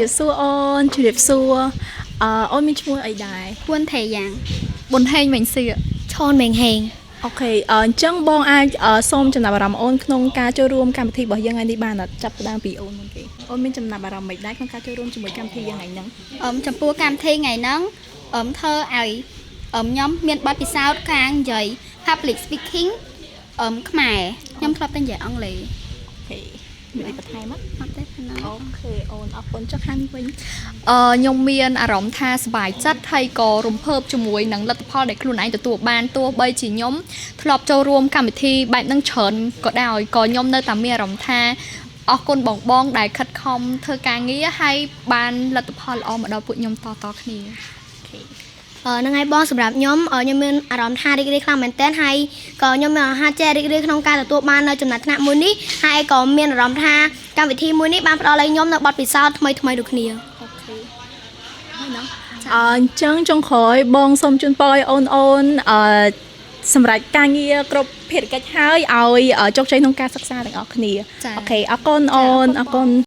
ជាសួរអូនជំរាបសួរអូនមានឈ្មោះអីដែរ Quân thể dạng ប៊ុនហេងមិញសៀ Chon mình hèn អូខេអញ្ចឹងបងអាចសូមចំណាប់អារម្មណ៍អូនក្នុងការចូលរួមកម្មវិធីរបស់យើងថ្ងៃនេះបានអត់ចាប់ផ្ដើមពីអូនមុនគេអូនមានចំណាប់អារម្មណ៍មិនដែរក្នុងការចូលរួមជាមួយកម្មវិធីយើងថ្ងៃហ្នឹង Chăm pua cam thi ngày nắng thơ ấy nhóm miền Bắc bị sao càng dậy public speaking khmer nhóm club tên giải ông lì អូខេមានអីបន្ថែមអត់ Mắt tết nó អូខេអូនអរគុណចុះខាងវិញ ខ្ញុំមានអារម្មណ៍ថាសប្បាយចិត្តហើយក៏រំភើបជាមួយនឹងលទ្ធផលដែលខ្លួនឯងទទួលបានទោះបីជាខ្ញុំធ្លាប់ចូលរួមកម្មវិធីបែបហ្នឹងច្រើនក៏ដោយក៏ខ្ញុំនៅតែមានអារម្មណ៍ថាអរគុណបងដែលខិតខំធ្វើការងារហើយបានលទ្ធផលល្អមកដល់ពួកខ្ញុំតគ្នា năng ngày bon sầm rạp nhóm ở nhóm miền Aram Tha đi khang mền tên hay có nhóm miền Ha Che đi không ca tụi ban nơi chấm nát nạ mùi ní hay có miền Aram Tha cam vị thi mùi ní ban vào đây nhóm được bật bị sao thay được nhiều អូខេហើយណោះអញ្ចឹងចុងក្រោយបងសូមជូនពរឲ្យអូនសម្រាប់ការងារគ្រប់ភារកិច្ចហើយឲ្យជោគជ័យក្នុងការសិក្សាទាំងអស់គ្នាអូខេអរគុណអូនអរគុណ